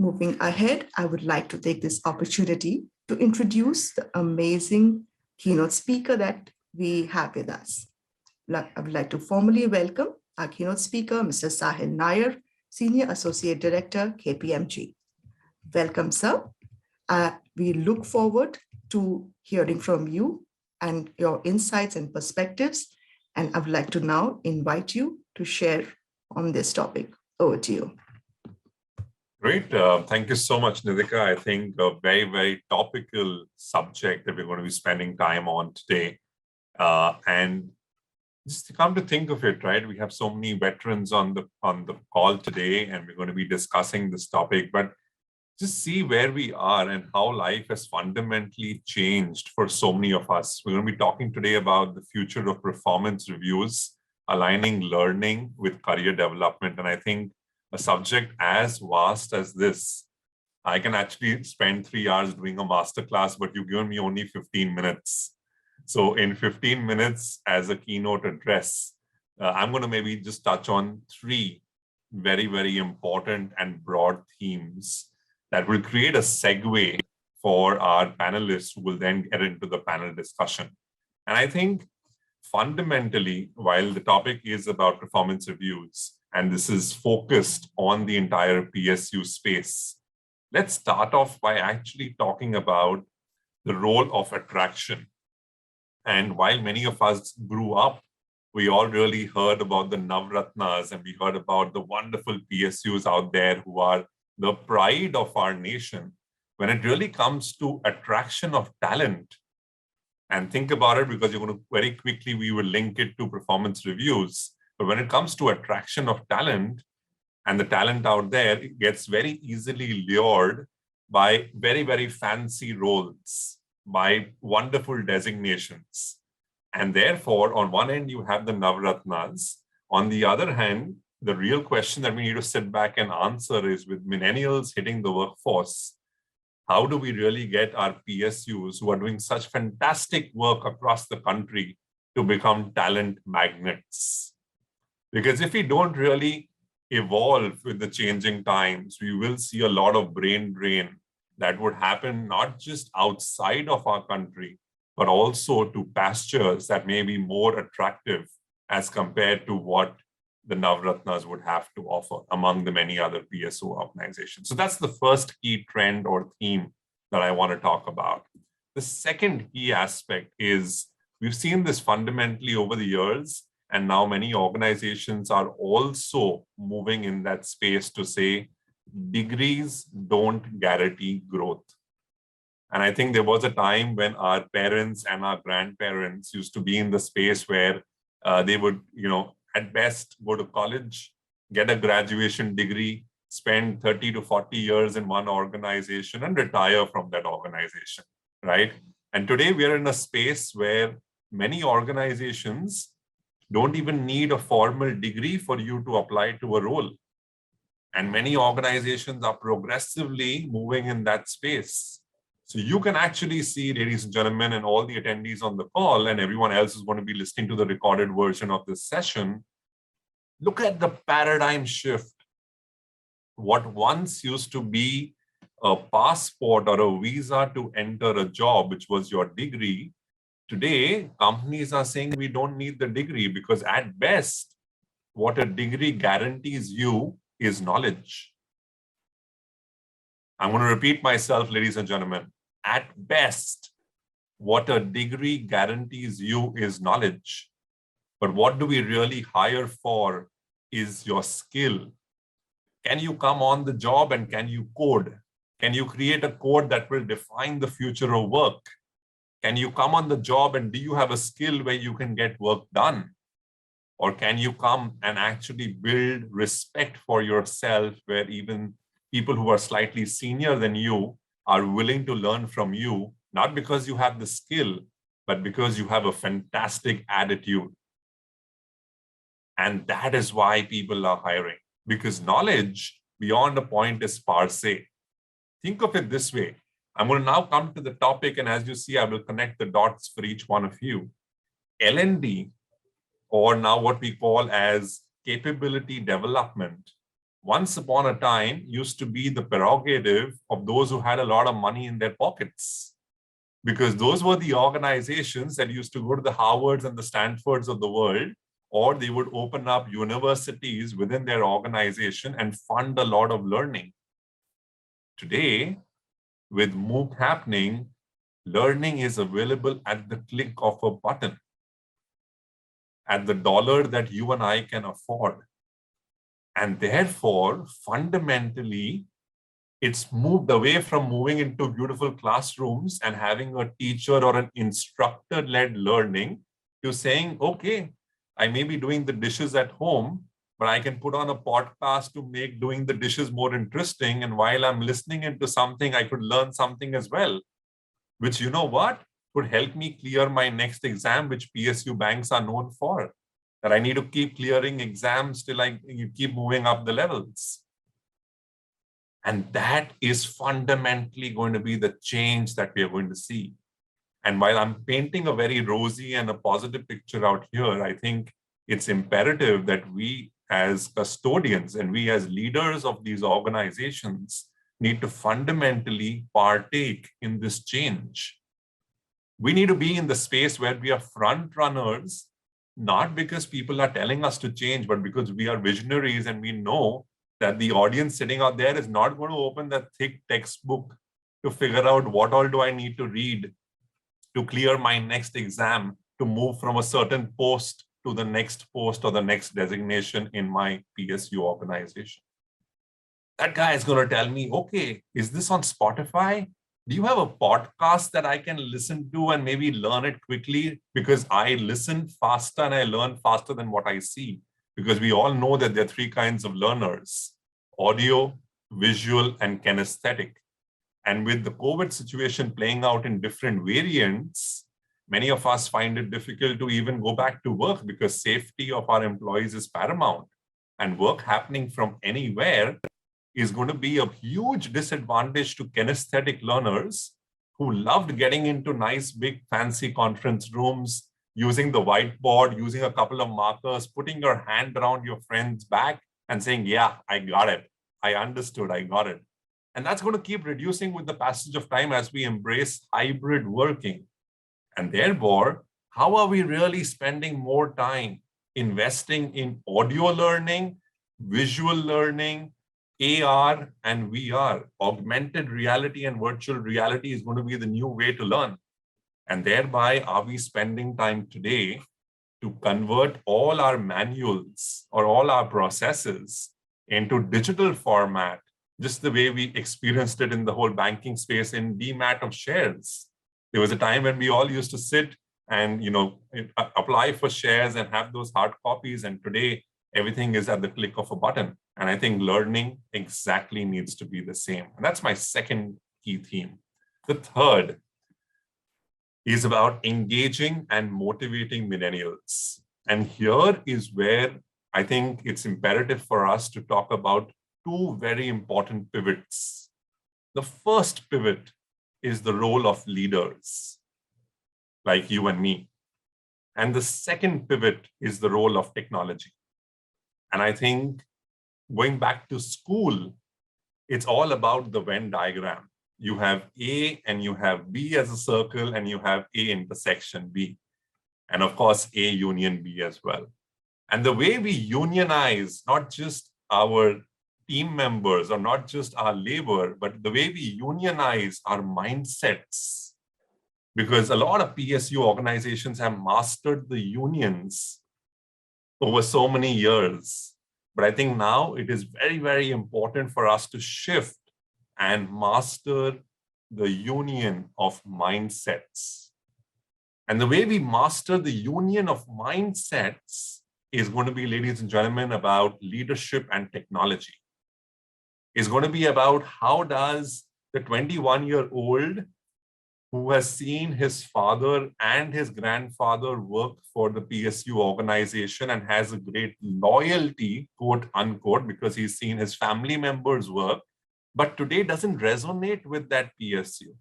Moving ahead, I would like to take this opportunity to introduce the amazing keynote speaker that we have with us. I would like to formally welcome our keynote speaker, Mr. Sahil Nayar, Senior Associate Director, Kpmg. Welcome, sir. We look forward to hearing from you and your insights and perspectives. And I would like to now invite you to share on this topic. Over to you. Great. Thank you so much, Nidhika. I think a very, very topical subject that we're going to be spending time on today. And just to come to think of it, right, we have so many veterans on the call today, and we're going to be discussing this topic, but just see where we are and how life has fundamentally changed for so many of us. We're going to be talking today about the future of performance reviews, aligning learning with career development. And I think a subject as vast as this, I can actually spend 3 hours doing a masterclass, but you've given me only 15 minutes. So in 15 minutes as a keynote address, I'm going to maybe just touch on 3 very, very important and broad themes that will create a segue for our panelists who will then get into the panel discussion. And I think fundamentally, while the topic is about performance reviews, and this is focused on the entire PSU space, let's start off by actually talking about the role of attraction. And while many of us grew up, we all really heard about the Navratnas, and we heard about the wonderful PSUs out there who are the pride of our nation. When it really comes to attraction of talent, and think about it, because you're going to very quickly, we will link it to performance reviews. But when it comes to attraction of talent, and the talent out there, it gets very easily lured by very, very fancy roles, by wonderful designations. And therefore, on one end, you have the Navratnas. On the other hand, the real question that we need to sit back and answer is, with millennials hitting the workforce, how do we really get our PSUs who are doing such fantastic work across the country to become talent magnets? Because if we don't really evolve with the changing times, we will see a lot of brain drain that would happen not just outside of our country, but also to pastures that may be more attractive as compared to what the Navratnas would have to offer among the many other PSO organizations. So that's the first key trend or theme that I want to talk about. The second key aspect is we've seen this fundamentally over the years, and now many organizations are also moving in that space to say degrees don't guarantee growth. And I think there was a time when our parents and our grandparents used to be in the space where they would, at best go to college, get a graduation degree, spend 30 to 40 years in one organization and retire from that organization, right? And today we are in a space where many organizations don't even need a formal degree for you to apply to a role. And many organizations are progressively moving in that space. So you can actually see, ladies and gentlemen, and all the attendees on the call, and everyone else is going to be listening to the recorded version of this session, look at the paradigm shift. What once used to be a passport or a visa to enter a job, which was your degree, today companies are saying we don't need the degree, because at best, what a degree guarantees you is knowledge. I'm going to repeat myself, ladies and gentlemen. At best, what a degree guarantees you is knowledge. But what do we really hire for is your skill. Can you come on the job and can you code? Can you create a code that will define the future of work? Can you come on the job and do you have a skill where you can get work done? Or can you come and actually build respect for yourself, where even people who are slightly senior than you are willing to learn from you, not because you have the skill, but because you have a fantastic attitude. And that is why people are hiring, because knowledge beyond a point is sparse. Think of it this way. I'm going to now come to the topic, and as you see, I will connect the dots for each one of you. L&D, or now what we call as capability development, once upon a time used to be the prerogative of those who had a lot of money in their pockets, because those were the organizations that used to go to the Harvards and the Stanfords of the world, or they would open up universities within their organization and fund a lot of learning. Today, with MOOC happening, learning is available at the click of a button, at the dollar that you and I can afford. And therefore, fundamentally, it's moved away from moving into beautiful classrooms and having a teacher or an instructor-led learning to saying, okay, I may be doing the dishes at home, but I can put on a podcast to make doing the dishes more interesting. And while I'm listening into something, I could learn something as well, which, you know what, could help me clear my next exam, which PSU banks are known for. That I need to keep clearing exams till you keep moving up the levels. And that is fundamentally going to be the change that we are going to see. And while I'm painting a very rosy and a positive picture out here, I think it's imperative that we as custodians and we as leaders of these organizations need to fundamentally partake in this change. We need to be in the space where we are front runners, not because people are telling us to change, but because we are visionaries and we know that the audience sitting out there is not going to open that thick textbook to figure out what all do I need to read to clear my next exam, to move from a certain post to the next post or the next designation in my PSU organization. That guy is going to tell me, okay, is this on Spotify? Do you have a podcast that I can listen to and maybe learn it quickly? Because I listen faster and I learn faster than what I see. Because we all know that there are three kinds of learners: audio, visual, and kinesthetic. And with the COVID situation playing out in different variants, many of us find it difficult to even go back to work because safety of our employees is paramount. And work happening from anywhere is going to be a huge disadvantage to kinesthetic learners who loved getting into nice, big, fancy conference rooms, using the whiteboard, using a couple of markers, putting your hand around your friend's back and saying, yeah, I got it. I understood, I got it. And that's going to keep reducing with the passage of time as we embrace hybrid working. And therefore, how are we really spending more time investing in audio learning, visual learning, AR and VR? Augmented reality and virtual reality is going to be the new way to learn. And thereby, are we spending time today to convert all our manuals or all our processes into digital format, just the way we experienced it in the whole banking space in demat of shares? There was a time when we all used to sit and apply for shares and have those hard copies. And today, everything is at the click of a button. And I think learning exactly needs to be the same. And that's my second key theme. The third is about engaging and motivating millennials. And here is where I think it's imperative for us to talk about two very important pivots. The first pivot is the role of leaders like you and me. And the second pivot is the role of technology. And I think going back to school, it's all about the Venn diagram. You have A and you have B as a circle, and you have A intersection B. And of course, A union B as well. And the way we unionize not just our team members or not just our labor, but the way we unionize our mindsets. Because a lot of PSU organizations have mastered the unions over so many years. But I think now it is very, very important for us to shift and master the union of mindsets. And the way we master the union of mindsets is going to be, ladies and gentlemen, about leadership and technology. It's going to be about how does the 21-year-old who has seen his father and his grandfather work for the PSU organization and has a great loyalty, quote unquote, because he's seen his family members work, but today doesn't resonate with that PSU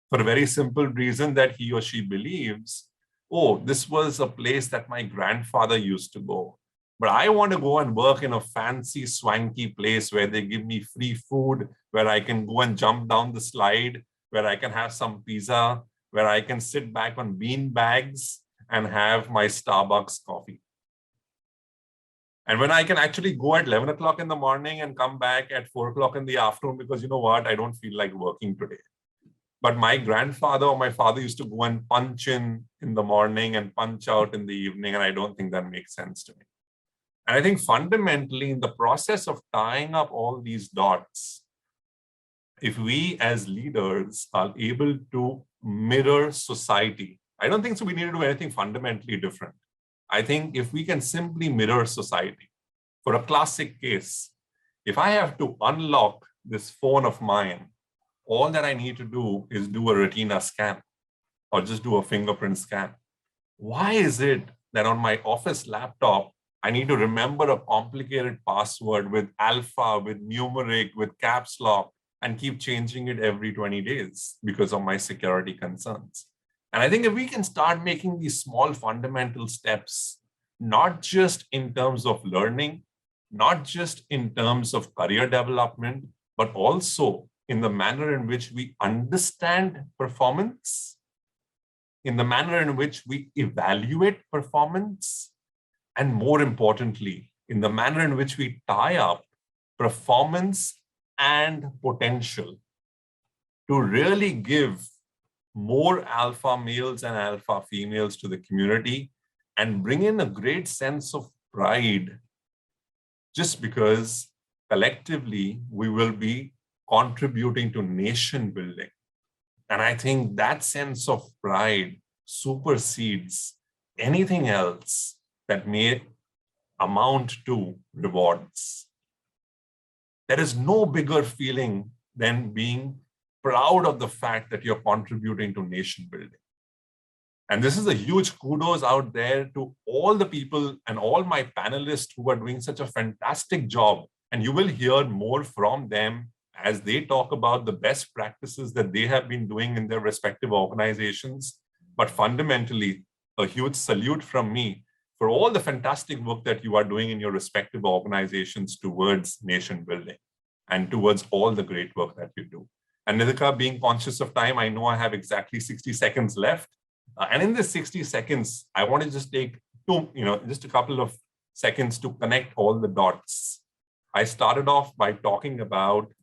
for a very simple reason that he or she believes, oh, this was a place that my grandfather used to go. But I want to go and work in a fancy, swanky place where they give me free food, where I can go and jump down the slide, where I can have some pizza, where I can sit back on bean bags and have my Starbucks coffee. And when I can actually go at 11 o'clock in the morning and come back at 4 o'clock in the afternoon, because you know what, I don't feel like working today. But my grandfather or my father used to go and punch in the morning and punch out in the evening. And I don't think that makes sense to me. And I think fundamentally in the process of tying up all these dots, if we as leaders are able to mirror society, I don't think so we need to do anything fundamentally different. I think if we can simply mirror society, for a classic case, if I have to unlock this phone of mine, all that I need to do is do a retina scan or just do a fingerprint scan. Why is it that on my office laptop, I need to remember a complicated password with alpha, with numeric, with caps lock, and keep changing it every 20 days because of my security concerns? And I think if we can start making these small fundamental steps, not just in terms of learning, not just in terms of career development, but also in the manner in which we understand performance, in the manner in which we evaluate performance, and more importantly, in the manner in which we tie up performance and potential to really give more alpha males and alpha females to the community and bring in a great sense of pride, just because collectively we will be contributing to nation building. And I think that sense of pride supersedes anything else that may amount to rewards. There is no bigger feeling than being proud of the fact that you're contributing to nation building. And this is a huge kudos out there to all the people and all my panelists who are doing such a fantastic job. And you will hear more from them as they talk about the best practices that they have been doing in their respective organizations. But fundamentally, a huge salute from me for all the fantastic work that you are doing in your respective organizations towards nation building and towards all the great work that you do. And Nidhika, being conscious of time, I know I have exactly 60 seconds left. And in this 60 seconds, I want to just take just a couple of seconds to connect all the dots. I started off by talking about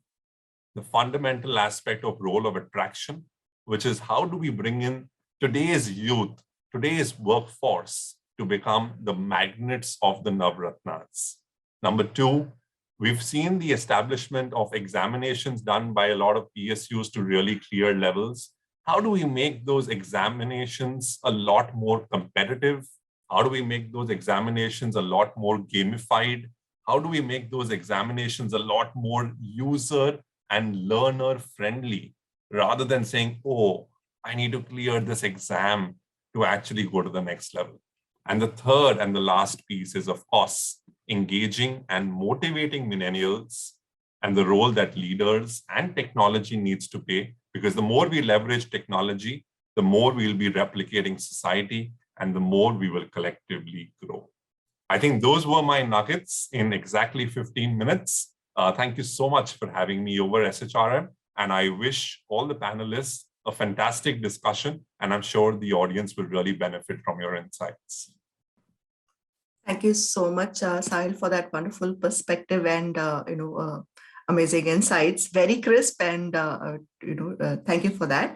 the fundamental aspect of role of attraction, which is how do we bring in today's youth, today's workforce to become the magnets of the Navratnas. Number two, we've seen the establishment of examinations done by a lot of PSUs to really clear levels. How do we make those examinations a lot more competitive? How do we make those examinations a lot more gamified? How do we make those examinations a lot more user and learner friendly, rather than saying, oh, I need to clear this exam to actually go to the next level? And the third and the last piece is, of course, engaging and motivating millennials and the role that leaders and technology needs to play, because the more we leverage technology, the more we'll be replicating society and the more we will collectively grow. I think those were my nuggets in exactly 15 minutes. Thank you so much for having me over, SHRM. And I wish all the panelists a fantastic discussion. And I'm sure the audience will really benefit from your insights. Thank you so much, Sahil, for that wonderful perspective and amazing insights. Very crisp, and thank you for that.